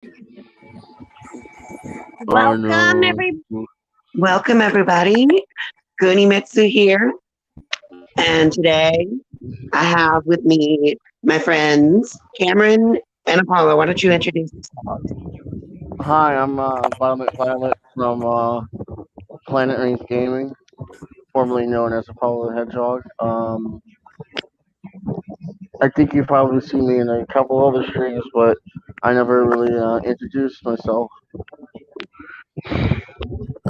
Oh Welcome, no. every Welcome everybody. Mitsu here, and today I have with me my friends Cameron and Apollo. Why don't you introduce yourselves? Hi, I'm Violet from Planet Range Gaming, formerly known as Apollo the Hedgehog. I think you've probably seen me in a couple other streams, but I never really introduced myself.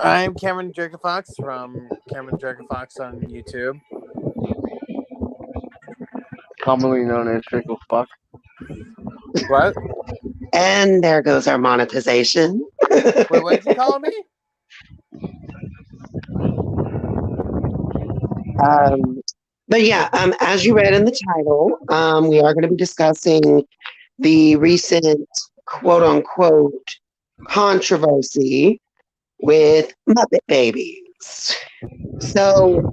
I'm Cameron Fox from Cameron Fox on YouTube. Commonly known as Draco Fuck. What? And there goes our monetization. Wait, what did you call me? um, but yeah, as you read in the title, we are going to be discussing the recent quote unquote controversy with Muppet Babies. So,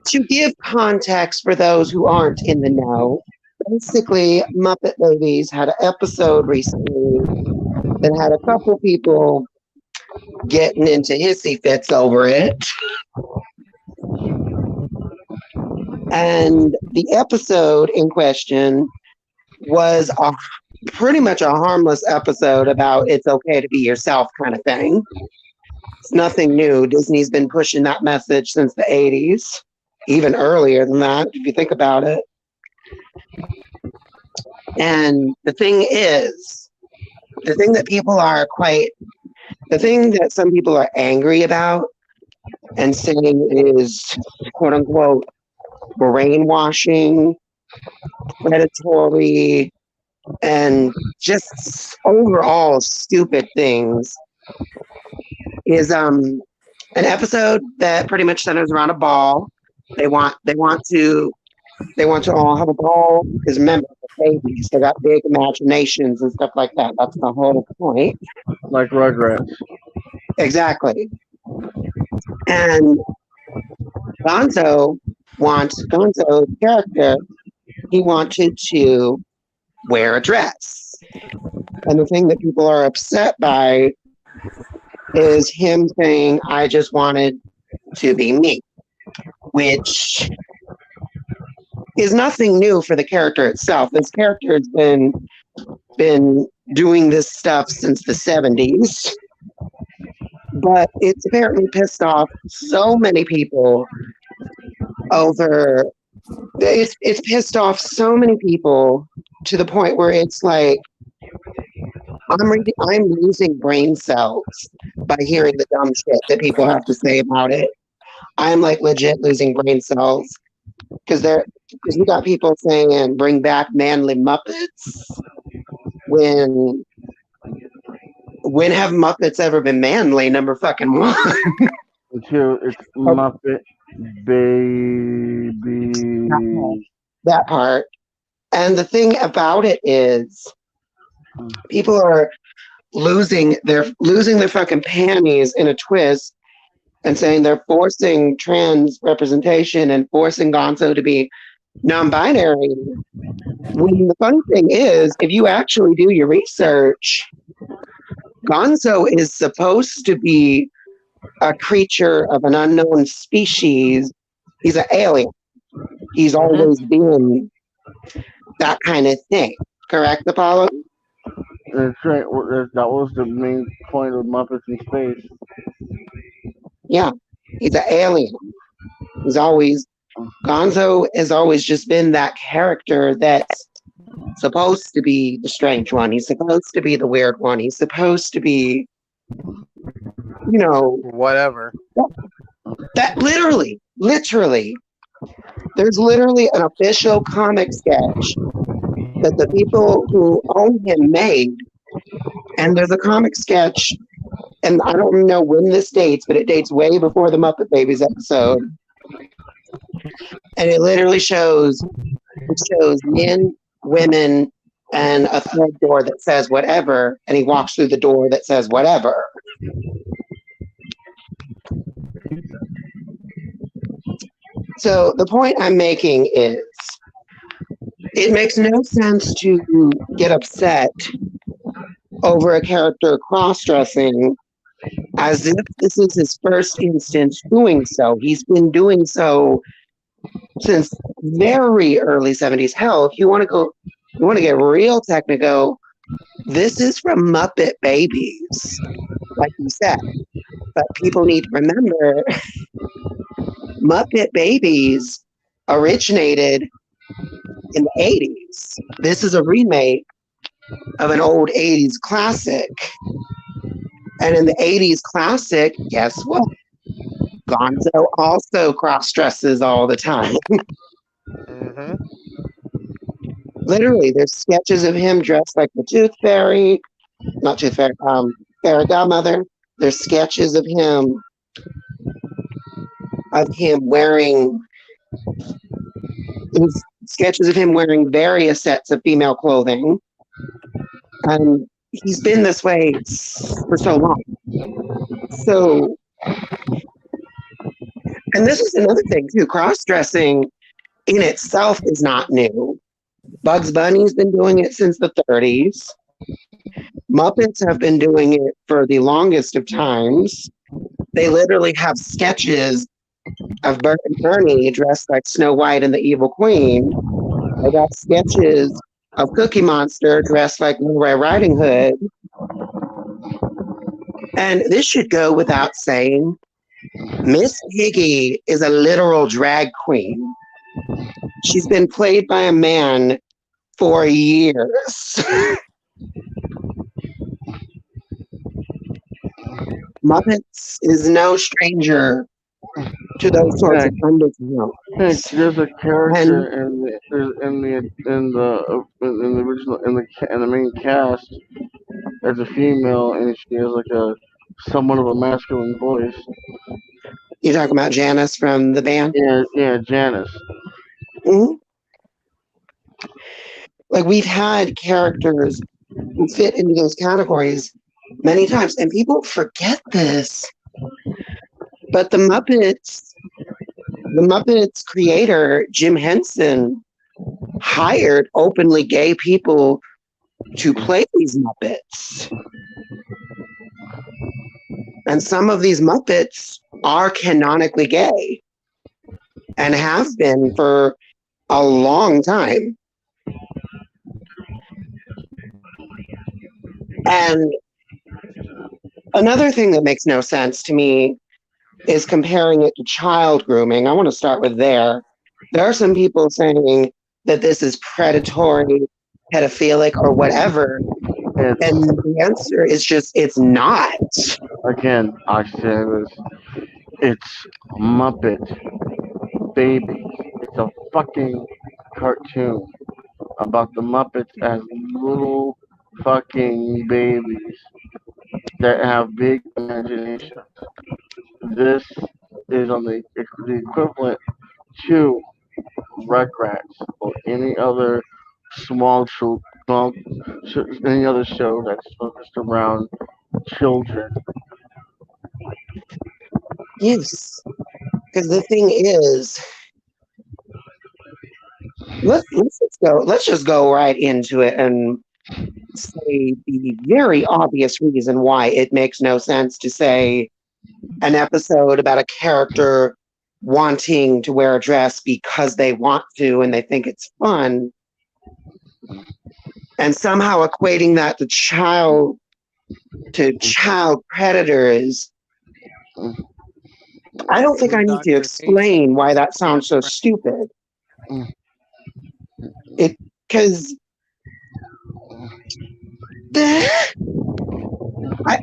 to give context for those who aren't in the know, basically, Muppet Babies had an episode recently that had a couple people getting into hissy fits over it. And the episode in question was pretty much a harmless episode about it's okay to be yourself kind of thing. It's nothing new. Disney's been pushing that message since the 80s, even earlier than that, if you think about it. And the thing is, the thing that some people are angry about and saying is quote unquote brainwashing, predatory, and just overall stupid things is an episode that pretty much centers around a ball. They want to all have a ball because remember, they're babies. They got big imaginations and stuff like that. That's the whole point. Like Rugrats. Exactly. And Gonzo's character, he wanted to wear a dress. And the thing that people are upset by is him saying, I just wanted to be me, which is nothing new for the character itself. This character has been doing this stuff since the 70s, but it's apparently pissed off so many people over it's pissed off so many people to the point where it's like I'm losing brain cells by hearing the dumb shit that people have to say about it. I'm like legit losing brain cells because you got people saying bring back manly Muppets when have Muppets ever been manly? Number fucking one. It's Muppet Baby. That part. And the thing about it is people are losing their fucking panties in a twist and saying they're forcing trans representation and forcing Gonzo to be non-binary. When the funny thing is, if you actually do your research, Gonzo is supposed to be a creature of an unknown species. He's an alien. He's always been that kind of thing. Correct, Apollo? That's right. That was the main point of Muppets in Space. Yeah, he's an alien. Gonzo has always just been that character that's supposed to be the strange one. He's supposed to be the weird one. He's supposed to be, whatever. That literally, there's literally an official comic sketch that the people who own him made. And there's a comic sketch, and I don't know when this dates, but it dates way before the Muppet Babies episode. And it literally shows men, women, and a third door that says whatever, and he walks through the door that says whatever. So the point I'm making is it makes no sense to get upset over a character cross-dressing as if this is his first instance doing so. He's been doing so since very early 70s. Hell, if you want to get real technical, this is from Muppet Babies, like you said. But people need to remember Muppet Babies originated in the 80s. This is a remake of an old 80s classic. And in the 80s classic, guess what? Gonzo also cross dresses all the time. Mm-hmm. Literally, there's sketches of him dressed like the Tooth Fairy, not Tooth Fairy, Fairy Godmother. There's sketches of him wearing sketches of him wearing various sets of female clothing. And he's been this way for so long. So, and this is another thing too. Cross dressing in itself is not new. Bugs Bunny's been doing it since the 30s. Muppets have been doing it for the longest of times. They literally have sketches of Bert and Ernie dressed like Snow White and the Evil Queen. They got sketches of Cookie Monster dressed like Little Red Riding Hood. And this should go without saying. Miss Piggy is a literal drag queen. She's been played by a man for years. Muppets is no stranger to those sorts of undertones. There's a character And in the original in the main cast as a female, and she has like a somewhat of a masculine voice. you're talking about Janice from the band? Yeah, yeah, Janice. Mhm. Like we've had characters who fit into those categories many times, and people forget this. But the Muppets creator, Jim Henson, hired openly gay people to play these Muppets. And some of these Muppets are canonically gay and have been for a long time. And another thing that makes no sense to me is comparing it to child grooming. I want to start with there. There are some people saying that this is predatory, pedophilic, or whatever. It's And the answer is just, it's not. again, I said it's Muppet Babies. It's a fucking cartoon about the Muppets as little fucking babies that have big imaginations. This is on the equivalent to Rugrats or any other small, any other show that's focused around children. Yes. Because the thing is, let's just go right into it and say the very obvious reason why it makes no sense to say an episode about a character wanting to wear a dress because they want to and they think it's fun, and somehow equating that to child predators. I don't think I need to explain why that sounds so stupid. It because I,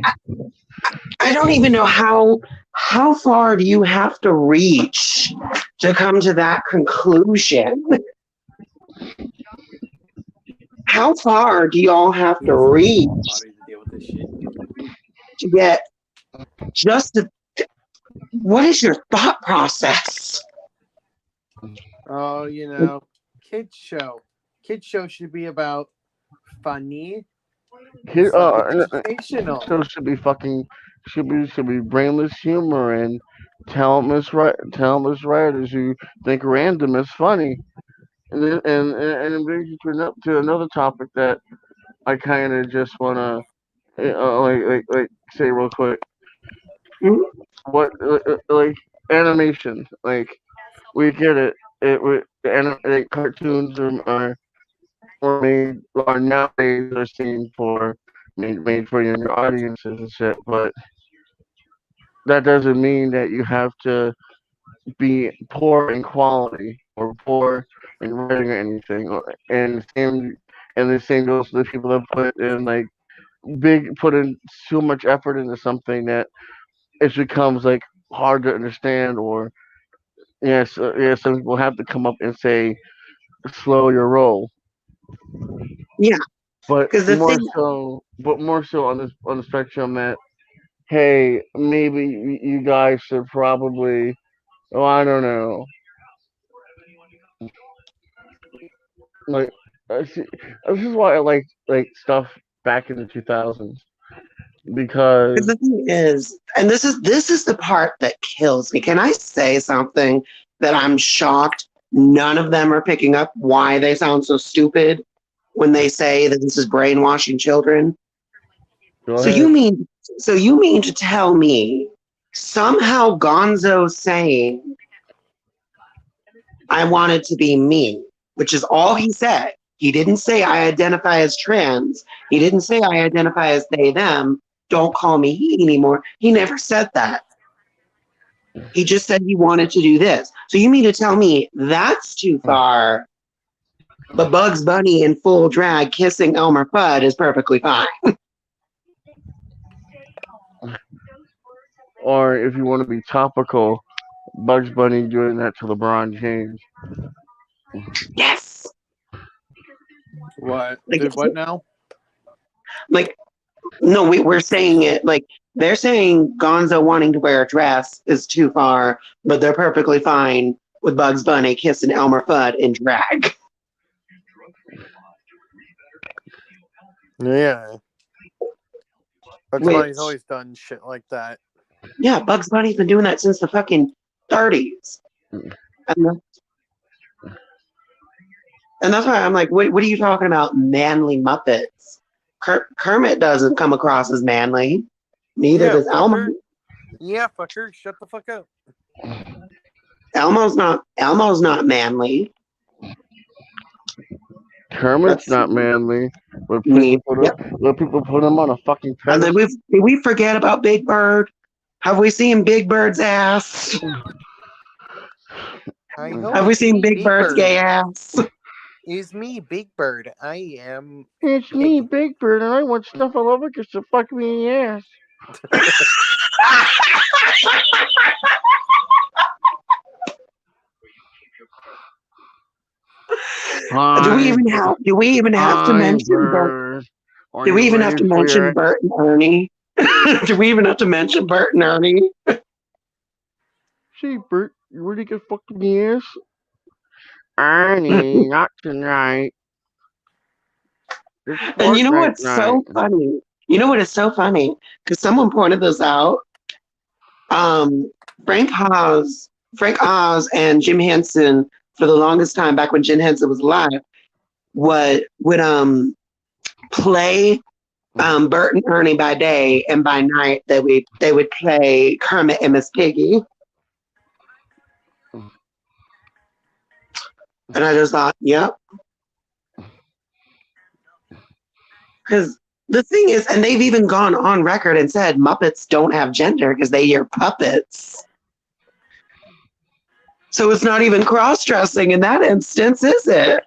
I don't even know how far do you have to reach to come to that conclusion? How far do y'all have to reach to get just to, what is your thought process? Oh, kids show. Kids show should be about funny, Kid, educational. so should be brainless humor and talentless writers who think random is funny, and it brings you to another topic that I kind of just wanna like say real quick, Mhm. what like animation, like we get it. Like cartoons are nowadays are seen for made for younger audiences and shit, but that doesn't mean that you have to be poor in quality or poor in writing or anything. And the same goes to the people that put in too much effort into something that it becomes like hard to understand. Or yes, some people have to come up and say slow your roll. Yeah, But because the thing, more so on the spectrum that, hey, maybe you guys should probably, oh, I don't know, like see, this is why I like stuff back in the 2000s, because because the thing is, and this is the part that kills me. Can I say something that I'm shocked? None of them are picking up why they sound so stupid when they say that this is brainwashing children. go So ahead. you mean, so you mean to tell me somehow Gonzo saying I wanted to be me, which is all he said. He didn't say I identify as trans. He didn't say I identify as they, them. Don't call me he anymore. He never said that. He just said he wanted to do this. So you mean to tell me that's too far, but Bugs Bunny in full drag kissing Elmer Fudd is perfectly fine? Or if you want to be topical, Bugs Bunny doing that to LeBron James. Yes. What? Like, Did what now? like no, we're saying it like they're saying Gonzo wanting to wear a dress is too far, but they're perfectly fine with Bugs Bunny kissing Elmer Fudd in drag. Yeah. Bugs Bunny's Which, always done shit like that. yeah, Bugs Bunny's been doing that since the fucking 30s. And, and that's why I'm like, what are you talking about, manly Muppets? Kermit doesn't come across as manly. Neither Yeah, does Elmo. fucker. Yeah, fucker. Shut the fuck up. Elmo's not manly. Kermit's That's not manly, but neat. Yep. people put him on a fucking And then pedestal. did we forget about Big Bird? Have we seen Big Bird's ass? I know Have we it's seen me, Big Big Bird's gay Bird. ass? It's me, Big Bird. I am It's me, big. Big Bird, and I want stuff all over because to fuck me in the ass. do we Hi, even have do we even have to hi, mention Bert? bird. Are Do you we even have ready to for mention your? Bert and Ernie? Do we even have to mention Bert and Ernie? See, Bert, you ready to get fucked in the ass? Ernie, not tonight. It's And you know Fortnite what's night. so funny? You know what is so funny? Because someone pointed this out. Um, Frank Oz, and Jim Henson, for the longest time, back when Jim Henson was alive, would play Bert and Ernie by day, and by night they would play Kermit and Miss Piggy. And I just thought, yep, because the thing is, and they've even gone on record and said Muppets don't have gender because they are puppets. So it's not even cross dressing in that instance, is it?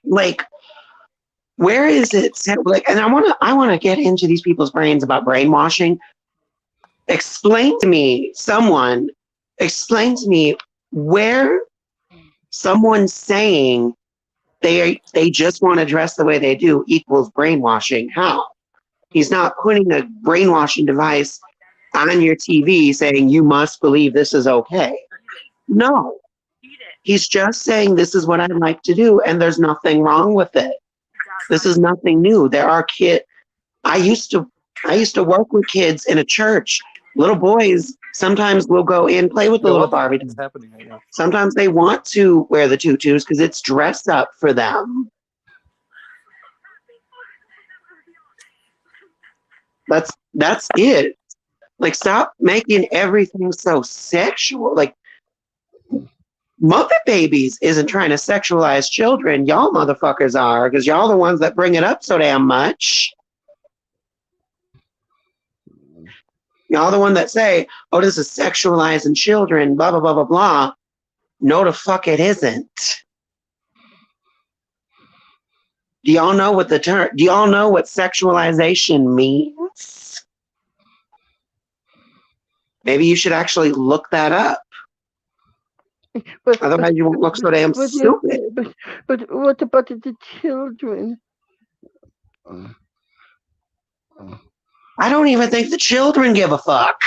Like, where is it? Like, and I want to get into these people's brains about brainwashing. Explain to me where someone saying they just want to dress the way they do equals brainwashing. How? He's not putting a brainwashing device on your TV saying you must believe this is okay. No, he's just saying this is what I'd like to do, and there's nothing wrong with it. This is nothing new. There are kids. I used to work with kids in a church, little boys Sometimes we'll go in, play with the Yeah, little what the Barbie. fuck is happening right now? Sometimes they want to wear the tutus because it's dressed up for them. That's it. Like, stop making everything so sexual. Like, Muppet Babies isn't trying to sexualize children. Y'all motherfuckers are, because y'all the ones that bring it up so damn much. Y'all the one that say, oh, this is sexualizing children, blah, blah, blah, blah, blah. No, the fuck it isn't. Do y'all know what do y'all know what sexualization means? Maybe you should actually look that up. But Otherwise, you won't look so damn but stupid. but what about the children? Uh, uh, I don't even think the children give a fuck.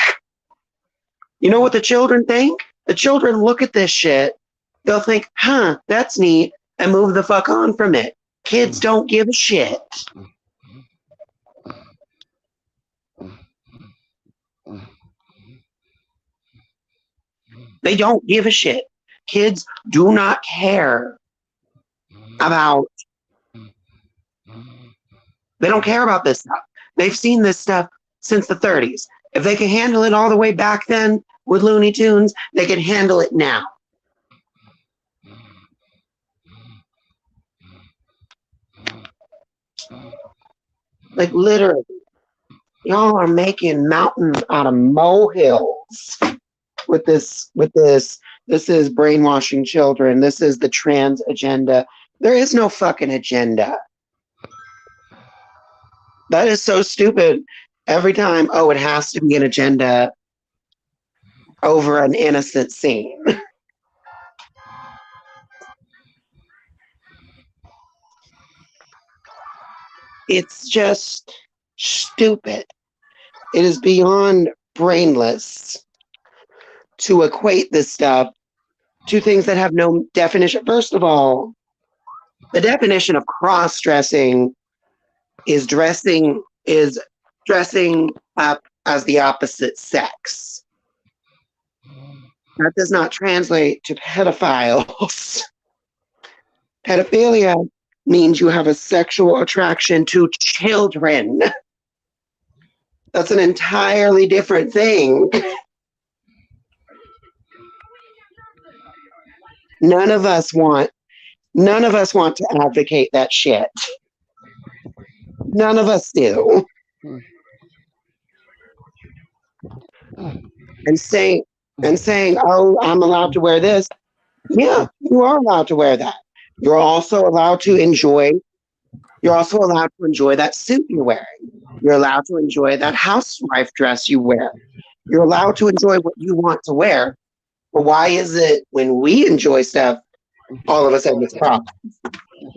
You know what the children think? The children look at this shit. They'll think, huh, that's neat, and move the fuck on from it. Kids don't give a shit. They don't give a shit. Kids do not care about, they don't care about this stuff. They've seen this stuff since the 30s. If they can handle it all the way back then with Looney Tunes, they can handle it now. Like, literally, y'all are making mountains out of molehills with this. This is brainwashing children. This is the trans agenda. There is no fucking agenda. That is so stupid. Every time, oh, it has to be an agenda over an innocent scene. It's just stupid. It is beyond brainless to equate this stuff to things that have no definition. First of all, the definition of cross dressing is dressing up as the opposite sex. That does not translate to pedophiles. Pedophilia means you have a sexual attraction to children. That's an entirely different thing. None of us want none of us want to advocate that shit. None of us do. And saying oh, I'm allowed to wear this. Yeah, you are allowed to wear that. You're also allowed to enjoy You're also allowed to enjoy that suit you're wearing. You're allowed to enjoy that housewife dress you wear. You're allowed to enjoy what you want to wear. But why is it when we enjoy stuff, all of a sudden it's a problem?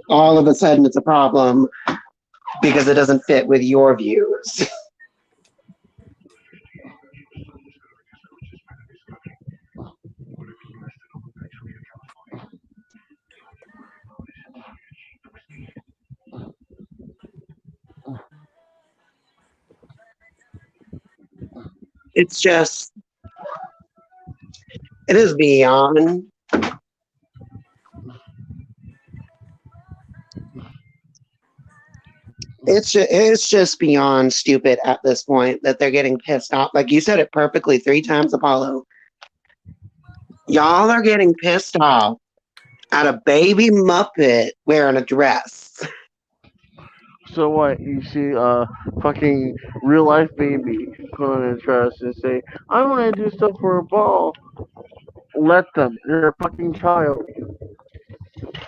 All of a sudden it's a problem because it doesn't fit with your views. It's just, it is beyond. It's just beyond stupid at this point that they're getting pissed off. Like you said it perfectly 3 times, Apollo. Y'all are getting pissed off at a baby Muppet wearing a dress. so what? You see fucking real life baby put on a dress and say, "I want to do stuff for a ball." Let them. They're a fucking child.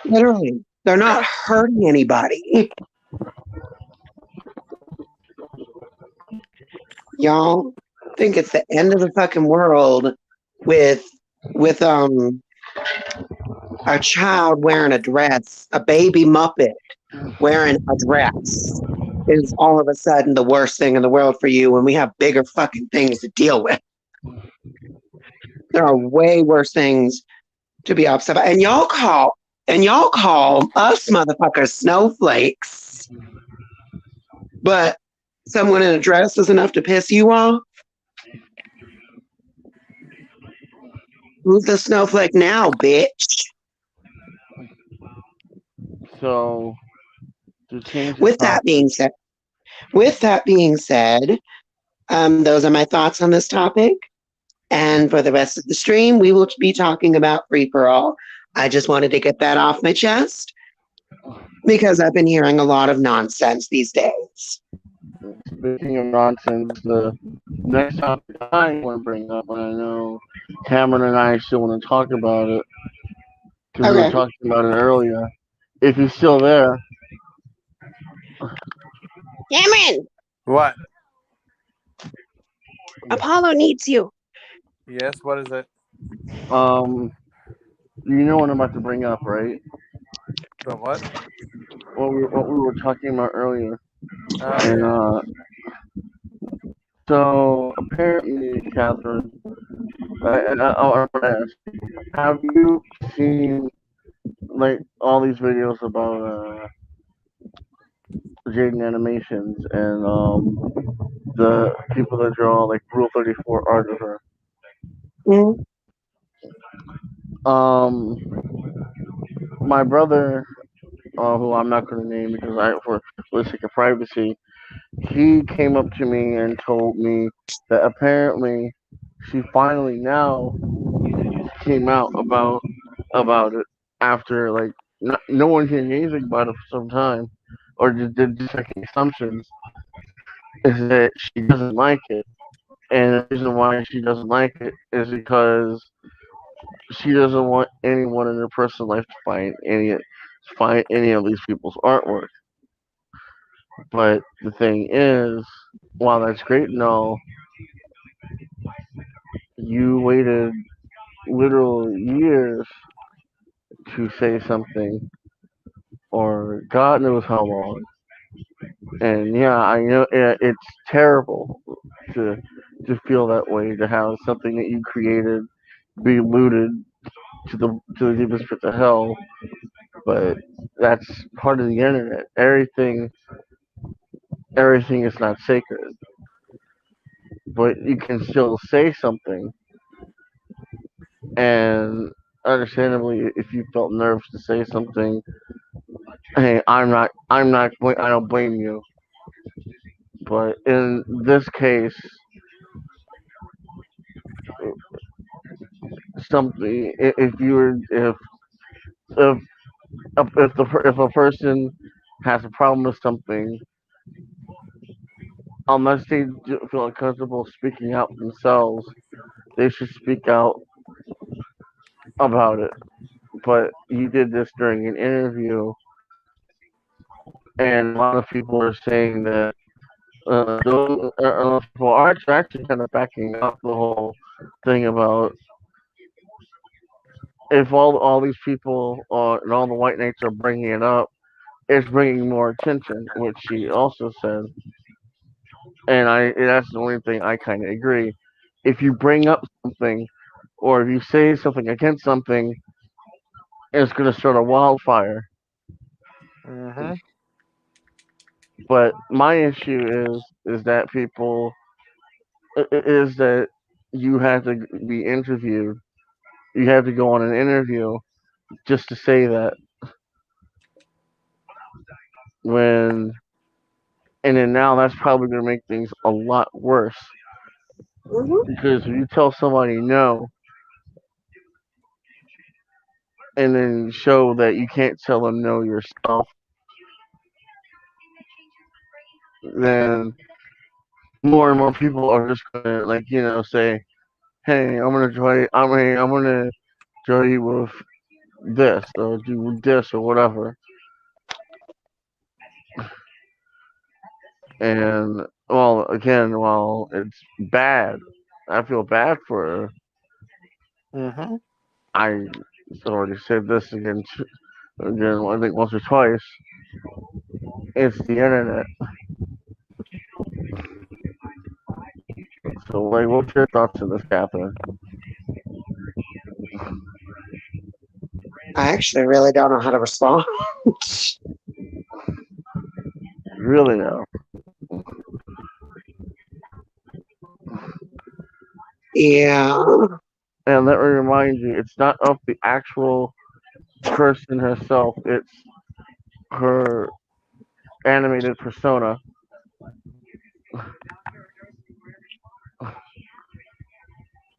Literally, they're not hurting anybody. Y'all think it's the end of the fucking world with with a child wearing a dress, a baby Muppet wearing a dress is all of a sudden the worst thing in the world for you when we have bigger fucking things to deal with. There are way worse things to be upset about. And y'all call us motherfuckers snowflakes. But someone in a dress is enough to piss you off? Who's the snowflake now, bitch? So to change the With that topic, being said, with that being said, those are my thoughts on this topic. And for the rest of the stream, we will be talking about free for all. I just wanted to get that off my chest because I've been hearing a lot of nonsense these days. speaking of nonsense, the next topic I want to bring up, and I know Cameron and I still want to talk about it because we were Okay, talking about it earlier. If he's still there, Cameron, What? Apollo needs you. Yes. What is it? um, you know what I'm about to bring up, right? The what? What we were talking about earlier, Oh and yeah. so apparently, Catherine, I want to ask, have you seen like all these videos about Jaden animations and the people that draw like Rule 34 art of her? Mm-hmm. Um, my brother, who I'm not going to name because for the sake of privacy, he came up to me and told me that apparently she finally now came out about it after like no one hearing anything about it for some time, or just making assumptions, is that she doesn't like it, and the reason why she doesn't like it is because she doesn't want anyone in her personal life to find any of these people's artwork. But the thing is, while that's great and all, you waited literal years to say something, or God knows how long. And yeah, I know it's terrible to to feel that way, to have something that you created be looted to the deepest pits of hell. But that's part of the internet. Everything is not sacred, but you can still say something. And understandably, if you felt nervous to say something, hey, I don't blame you. But in this case, something if you were if if a person has a problem with something, unless they feel uncomfortable speaking out themselves, they should speak out about it. But you did this during an interview, and a lot of people are saying that a lot of people are actually kind of backing up the whole thing about if all these people and all the white knights are bringing it up, it's bringing more attention, which she also said, and that's the only thing I kind of agree. If you bring up something, or if you say something against something, it's going to start a wildfire. Mm-hmm. But my issue is that people is that you have to be interviewed. You have to go on an interview just to say that when and then now that's probably going to make things a lot worse Mm-hmm. because if you tell somebody no and then show that you can't tell them no yourself, then more and more people are just gonna like say, "Hey, I'm gonna try you with this or do this or whatever." And well, again, while it's bad, I feel bad for her. Mm-hmm. I already said this again. I think once or twice. It's the internet. So, like, what's your thoughts on this, Catherine? I actually really don't know how to respond. Really now? Yeah. And that remind you, it's not of the actual person herself. It's her animated persona.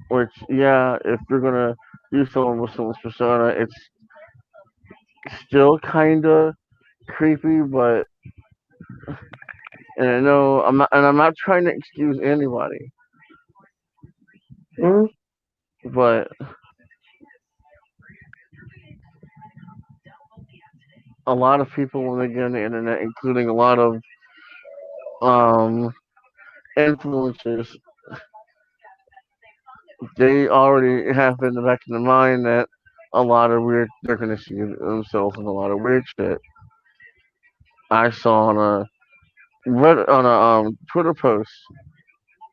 Which, yeah, if you're gonna do someone with someone's persona, it's still kind of creepy. But and I know I'm not trying to excuse anybody, Mm, but a lot of people when they get on the internet, including a lot of um influencers, they already have in the back of their mind that a lot of weird they're gonna see themselves in a lot of weird shit. I saw on a Twitter post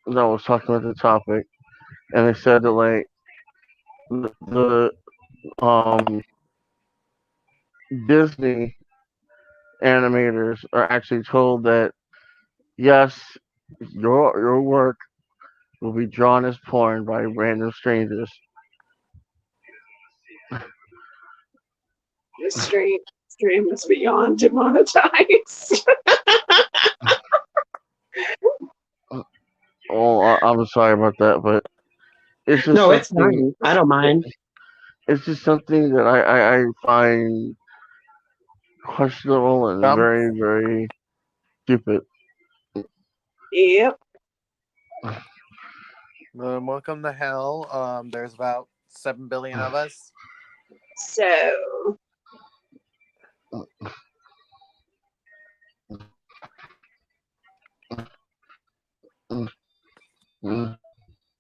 that was talking about the topic, and they said that like the Disney animators are actually told that yes, your work will be drawn as porn by random strangers. this stream is beyond demonetized. Oh, I'm sorry about that, but it's just No, it's something. fine. I don't mind. It's just something that I find questionable and Come. very stupid. Yep. Welcome to hell. There's about 7 billion of us. So,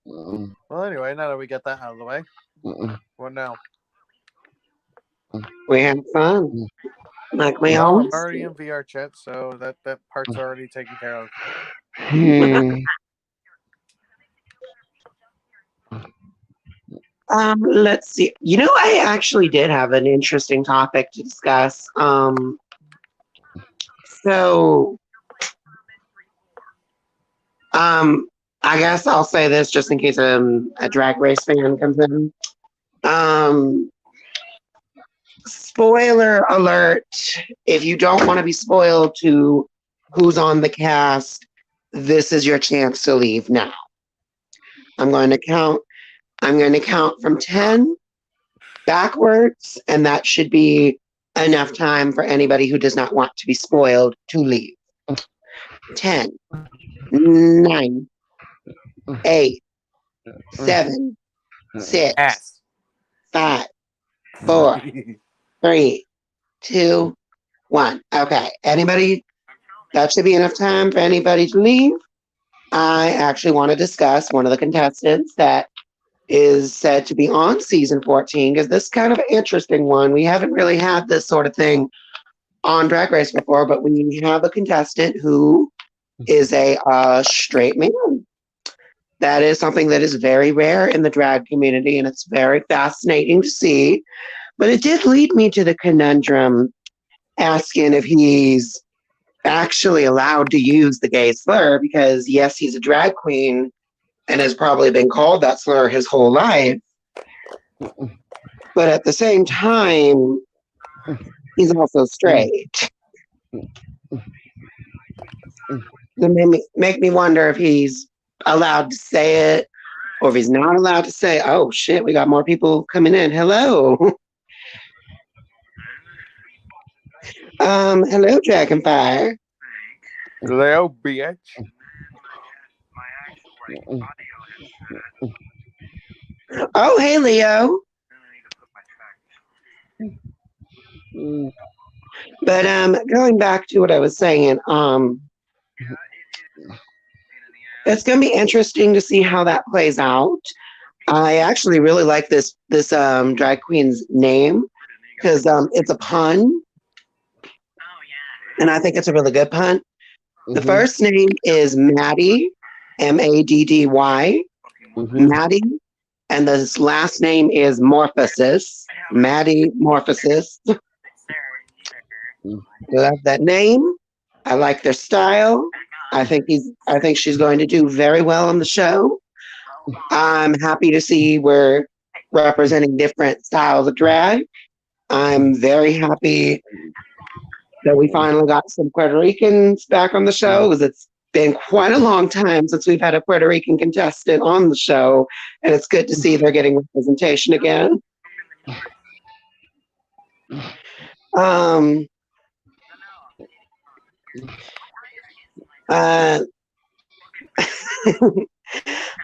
Well, anyway, now that we get that out of the way, what now? we had fun. Like we Well, I'm always already do. in VR chat, so that part's already taken care of. Let's see. You know, I actually did have an interesting topic to discuss. So, um, I guess I'll say this just in case a drag race fan comes in. Um, Spoiler alert. If you don't want to be spoiled to who's on the cast, this is your chance to leave now. I'm going to count. I'm going to count from 10 backwards, and that should be enough time for anybody who does not want to be spoiled to leave. 10, 9, 8, 7, 6, Ass. 5, 4, 3, 2, 1. Okay. Anybody? That should be enough time for anybody to leave. I actually want to discuss one of the contestants that is said to be on season 14 because this is kind of an interesting one. We haven't really had this sort of thing on Drag Race before, but we have a contestant who is a straight man. That is something that is very rare in the drag community, and it's very fascinating to see. But it did lead me to the conundrum asking if he's actually allowed to use the gay slur because, yes, he's a drag queen and has probably been called that slur his whole life. But at the same time, he's also straight. It make me wonder if he's allowed to say it or if he's not allowed to say, oh shit, we got more people coming in. Hello. Hello, Dragonfire. Hello, bitch. Oh, hey, Leo. But going back to what I was saying, it's going to be interesting to see how that plays out. I actually really like this drag queen's name because it's a pun, and I think it's a really good pun. The first name is Maddie, Maddy, Maddie, and the last name is Morphosis, Maddie Morphosis. Love that name. I like their style. I think she's going to do very well on the show. I'm happy to see where representing different styles of drag. I'm very happy that we finally got some Puerto Ricans back on the show because it's been quite a long time since we've had a Puerto Rican contestant on the show, and it's good to see they're getting representation again. Um, uh,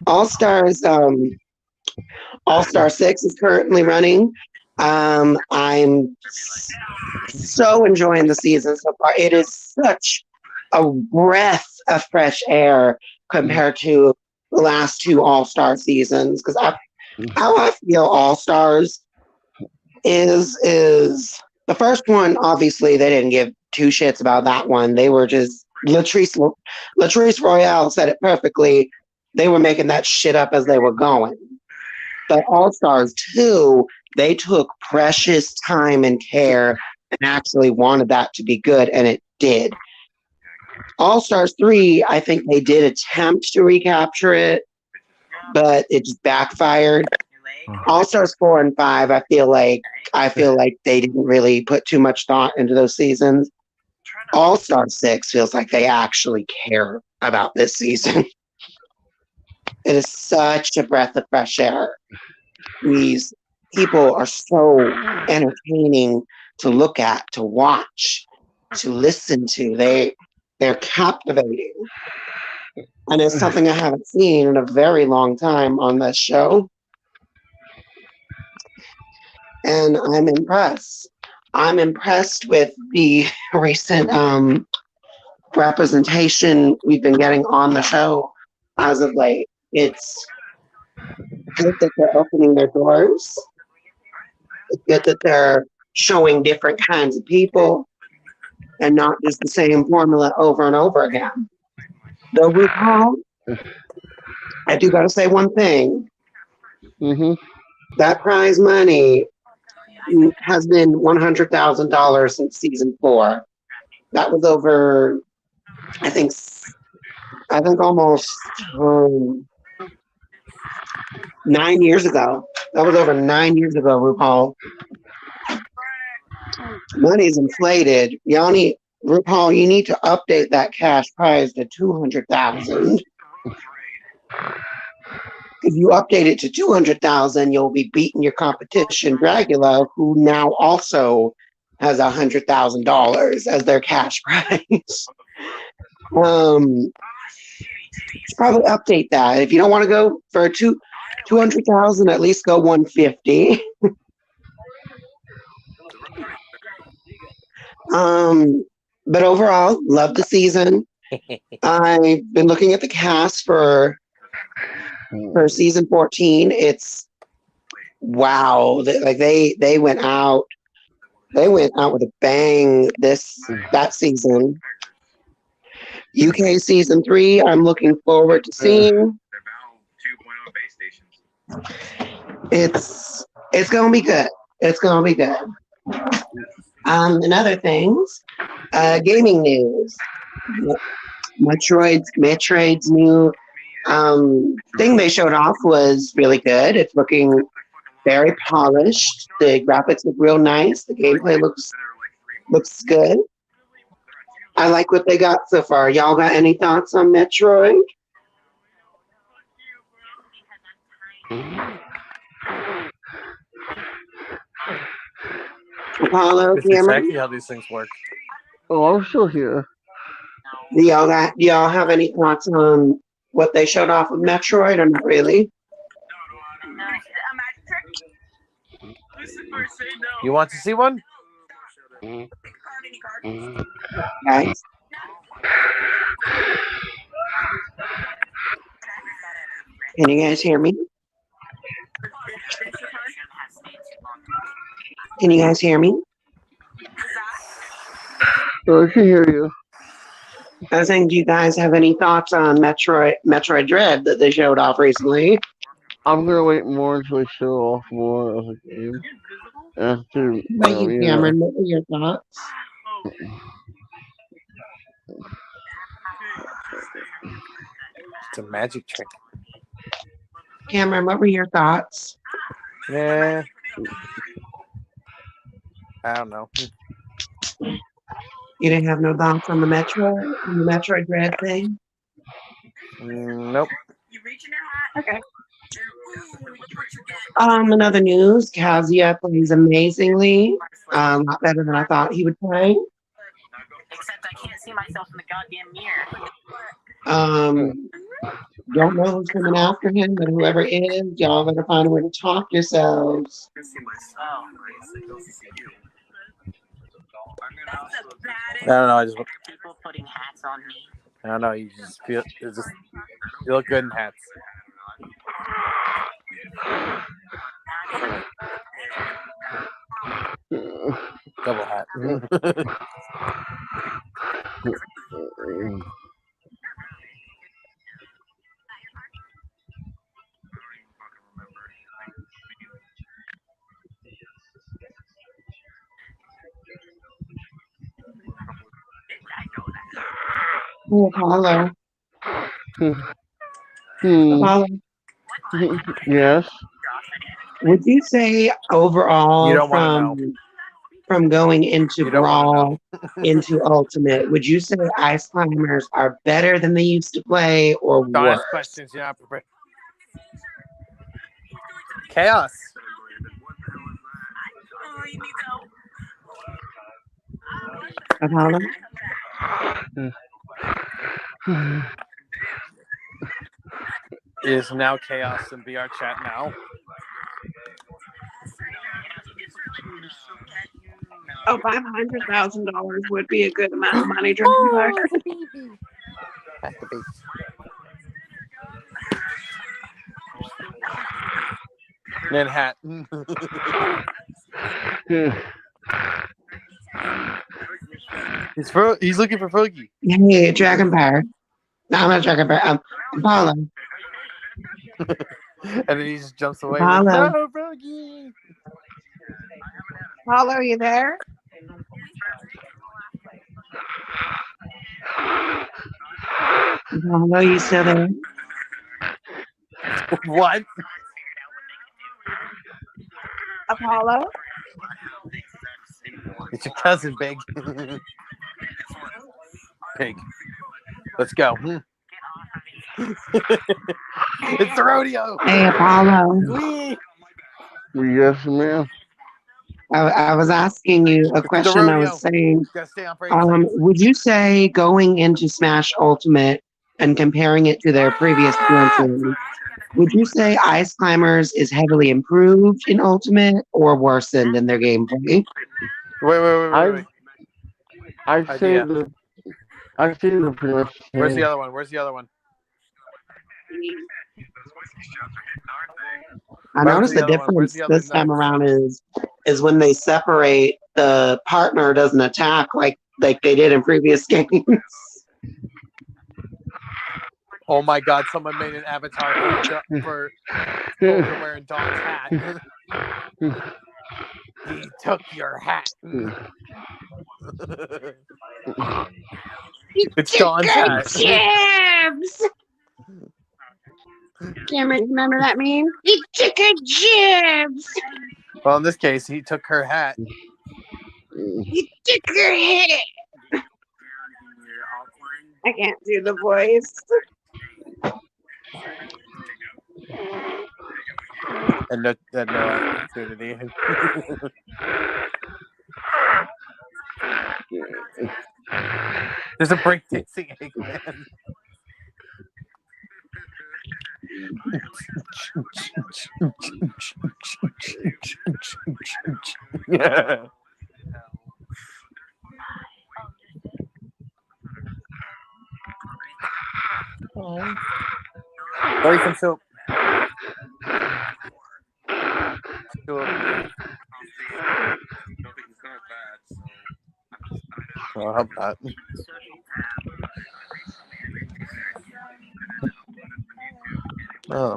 All Stars, All Star 6 is currently running. I'm so enjoying the season so far. It is such a breath of fresh air compared to the last two All Star seasons. Because how I feel All Stars is the first one. Obviously, they didn't give two shits about that one. They were just Latrice Royale said it perfectly. They were making that shit up as they were going. But All Stars 2, they took precious time and care and actually wanted that to be good, and it did. All Stars 3, I think they did attempt to recapture it, but it just backfired. All Stars 4 and 5, I feel like they didn't really put too much thought into those seasons. All Star 6 feels like they actually care about this season. It is such a breath of fresh air. These people are so entertaining to look at, to watch, to listen to. They're captivating. And it's something I haven't seen in a very long time on this show. And I'm impressed. I'm impressed with the recent representation we've been getting on the show as of late. It's good that they're opening their doors. It's good that they're showing different kinds of people and not just the same formula over and over again. Though RuPaul, I do got to say one thing. Mm-hmm. That prize money has been $100,000 since season 4. That was over, I think, almost 9 years ago. That was over 9 years ago, RuPaul. Money's inflated. RuPaul, you need to update that cash prize to 200,000. If you update it to 200,000, you'll be beating your competition, Dragula, who now also has $100,000 as their cash prize. Probably update that. If you don't want to go for 200,000, at least go 150. But overall, love the season. I've been looking at the cast for season 14. It's wow. They went out. They went out with a bang that season. UK season 3, I'm looking forward to seeing. It's gonna be good. It's gonna be good. And other things, gaming news. Metroid's new thing they showed off was really good. It's looking very polished. The graphics look real nice. The gameplay looks good. I like what they got so far. Y'all got any thoughts on Metroid? Apollo, It's Cameron? exactly how these things work. Oh, I'm still here. Do y'all have any thoughts on what they showed off of Metroid or not really? You want to see one? Guys? Can you guys hear me? Can you guys hear me? So I can hear you. I was saying, do you guys have any thoughts on Metroid Dread that they showed off recently? I'm gonna wait more until they show off more of the game. After, What about you, you know. Cameron? What were your thoughts? It's a magic trick. Cameron, what were your thoughts? Yeah. I don't know. You didn't have no thoughts on the Metroid Dread thing? Nope. Okay. In other news, Kazuya plays amazingly. A lot better than I thought he would play. Except I can't see myself in the goddamn mirror. Don't know who's coming after him, but whoever it is, y'all better find a way to talk yourselves. Oh. I don't know. I just. People putting hats on me. I don't know. You just feel. It's just. You look good in hats. Double hat. Oh, Apollo. Hmm. Apollo, Yes. would you say You overall don't want to know. from going into You don't want to Brawl know. into Ultimate, would you say Ice Climbers are better than they used to play or Don't worse? ask questions. You're not prepared. Chaos. Apollo? Is now chaos in VR chat now. Oh, $500,000 would be a good amount of money, Dragon Clark. Has to be. And hat. He's looking for Fergie. Hey, Dragon Bear. No, I'm not Dragon Bear. Apollo. And then he just jumps away. Apollo. No, Fergie. Apollo, are you there? Apollo, you still there? What? Apollo? It's your cousin, Big. Pig. Let's go. It's the rodeo. Hey, Apollo. Whee! Yes, ma'am. I was asking you a It's the question. I rodeo. was saying, Gotta stay on break. would you say going into Smash Ultimate and comparing it to their previous appearances, would you say Ice Climbers is heavily improved in Ultimate or worsened in their gameplay? Wait. I'd say the pretty much the Where's the same. other one? Where's the other one? I Where's noticed the the other one? Where's difference the other this time nuts? around is when they separate, the partner doesn't attack like they did in previous games. Oh my God! Someone made an avatar for Soldier wearing Dawn's hat. He took your hat. It's Dawn's hat. Jibs! Cameron, remember that meme? He took a jibs! Well, in this case, he took her hat. He took her hat! I can't do the voice. And no opportunity. There's a breakdancing Eggman. Yeah. Or you can still. Well, I hope not. Oh.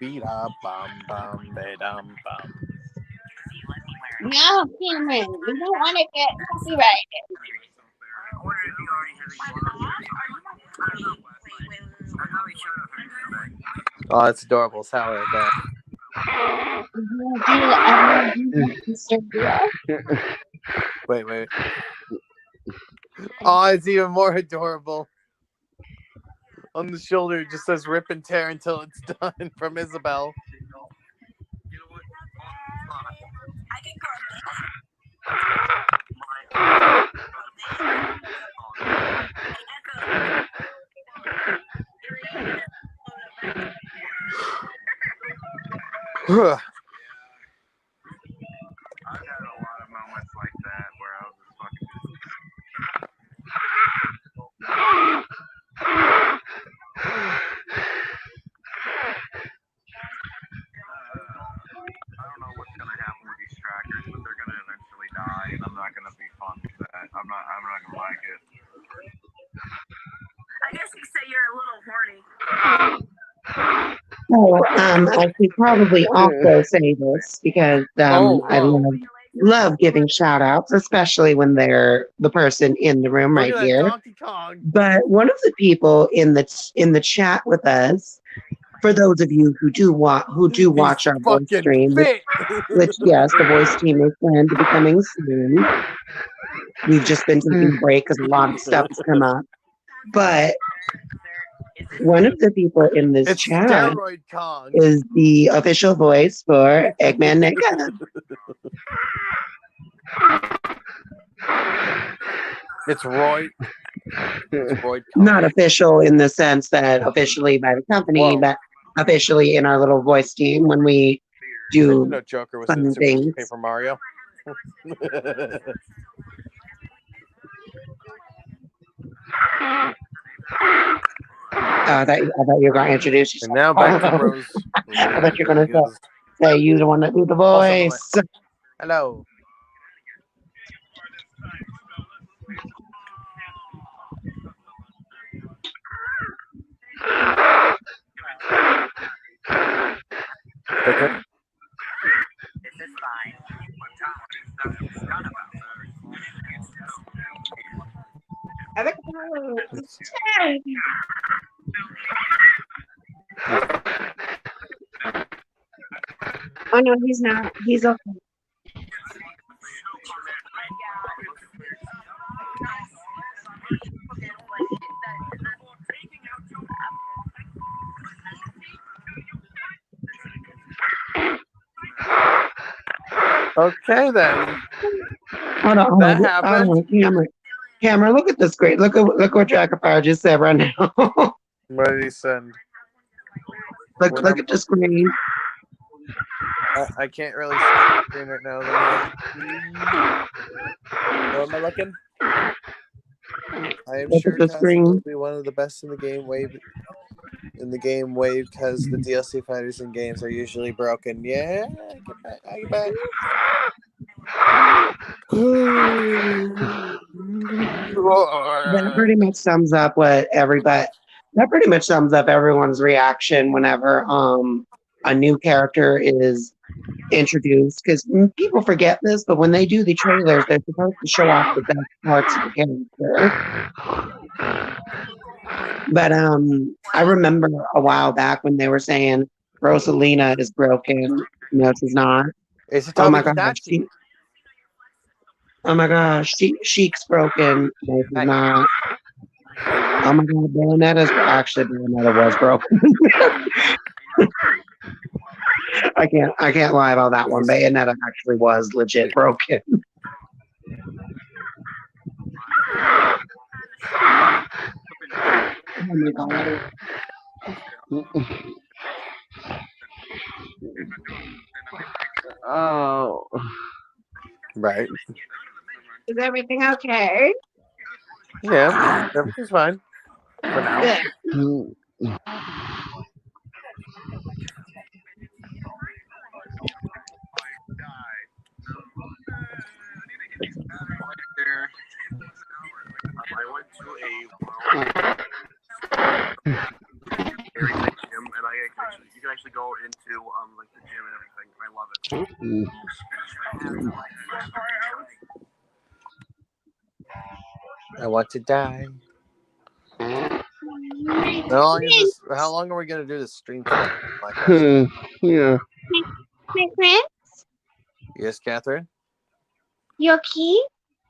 Beat up, bum, bum, ba-dum, bum. No, Cameron, we don't want to get copyrighted. Oh, that's adorable. Sally right there. I'm gonna do that, Mr. Deal. Wait. Oh, it's even more adorable. On the shoulder, it just says "rip and tear" until it's done from Isabel. I've had a lot of moments like that where I was just fucking. I don't know what's gonna happen with these trackers, but they're gonna eventually die, and I'm not gonna be fun with that. I'm not gonna like it. I guess you could say you're a little horny. So, I should probably also say this because I love giving shout outs, especially when they're the person in the room Look right at that here. Donkey Kong. But one of the people in the chat with us, for those of you who do watch our voice Fucking stream, fit. which yes, the voice team is planned to be coming soon. We've just been taking a break because a lot of stuff has come up. But one of the people in this It's chat Steroid Kong. is the official voice for Eggman Nigga. It's Roy. It's Roy Kong. Not official in the sense that officially by the company, Whoa. but officially in our little voice team when we I didn't do know Joker was fun in Super things. Paper Mario. I thought you were going to introduce yourself. And now back to Rose. I thought you were going to say you the one that do the voice. Hello. This is fine. Oh no, he's not. He's okay. Okay then. Hold on, That happened. Camera, look at this great. Look what Jackafire just said right now. What did he send? Look at the screen. I can't really see the screen right now. Where am I looking? I am Look sure at the Tesla screen. will be one of the best in the game wave. Because the DLC fighters in games are usually broken. Yeah, I get back. That pretty much sums up everyone's reaction whenever a new character is introduced, because people forget this, but when they do the trailers, they're supposed to show off the best parts of the character. But I remember a while back when they were saying Rosalina is broken. No, she's not. It's Oh my gosh, Sheik's broken. No, she's not. Oh my god, Bayonetta was broken. I can't lie about that one. Bayonetta actually was legit broken. Oh my god. Oh. Right. Is everything okay? Yeah, everything's fine. For now. I went to a very big gym, and you can actually go into like the gym and everything. I love it. I want to die. How long is this? How long are we gonna do this stream for? My question. Yeah. My friend, Yes, Catherine. you okay?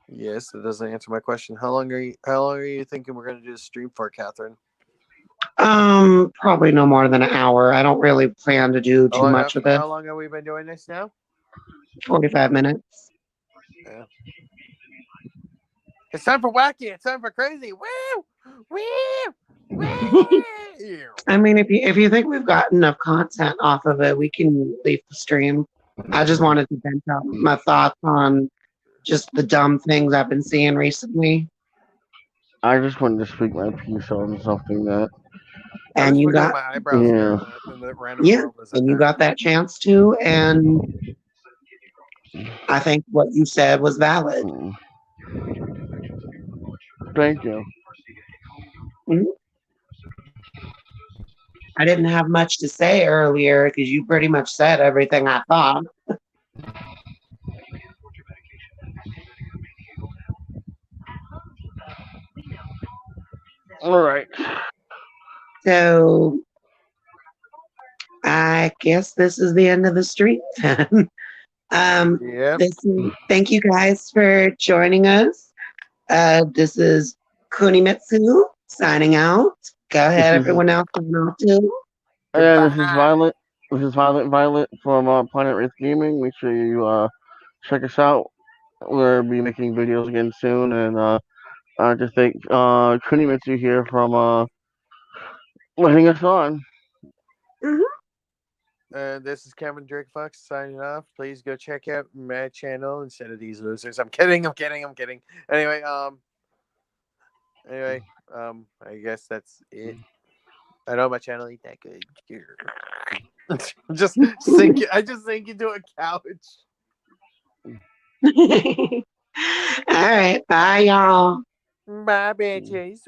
Yes, that doesn't answer my question. How long are you? How long are you thinking we're gonna do this stream for, Catherine? Probably no more than an hour. I don't really plan to do too much with it. How long have we been doing this now? 45 minutes. Yeah. It's time for wacky. It's time for crazy. Woo! Woo! Woo! I mean, if you think we've got enough content off of it, we can leave the stream. I just wanted to vent out my thoughts on just the dumb things I've been seeing recently. I just wanted to speak my piece on something that. I And was you wiggling got, my eyebrows Yeah. and the random yeah, girl was and you got that chance to, and I think what you said was valid. Mm. Thank you. Mhm. I didn't have much to say earlier because you pretty much said everything I thought. All right. So I guess this is the end of the stream then. Yep. Thank you guys for joining us. This is Kunimitsu signing out. Go ahead, This is everyone else sign off too. and this is Goodbye. Violet. This is Violet from Planet Earth Gaming. Make sure you check us out. We'll be making videos again soon, and I just thank Kunimitsu here from letting us on. Mhm. This is Cameron Drake Fox signing off. Please go check out my channel instead of these losers. I'm kidding. I'm kidding. I'm kidding. Anyway, I guess that's it. I know my channel ain't that good. I just sink into a couch. All right, bye y'all. Bye, bitches.